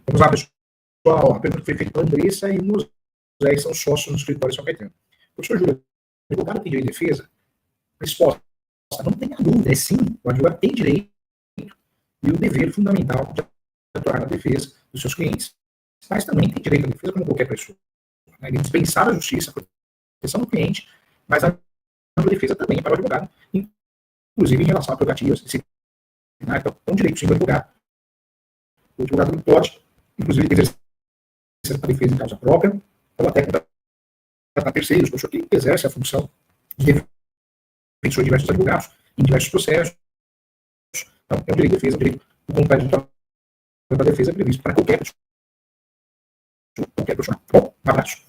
Vamos lá, pessoal. A pergunta foi feita pela Andressa e o José, que são sócios no escritório São Caetano. Professor Júlio, o advogado tem direito de defesa? Resposta: não tenha dúvida, é sim. O advogado tem direito e o dever fundamental de atuar na defesa dos seus clientes, mas também tem direito à defesa como qualquer pessoa. Ele dispensar a justiça, a proteção do cliente, mas a defesa também é para o advogado, inclusive em relação a prerrogativas disciplinares. Então, é um direito sim do advogado. O advogado não pode, inclusive, exercer a defesa em causa própria, ou até contratar terceiros, pessoa que exerce a função de defensor de diversos advogados, em diversos processos. Então, é um direito de defesa, um direito do contraditório da defesa previsto para qualquer pessoa. Bom, um abraço.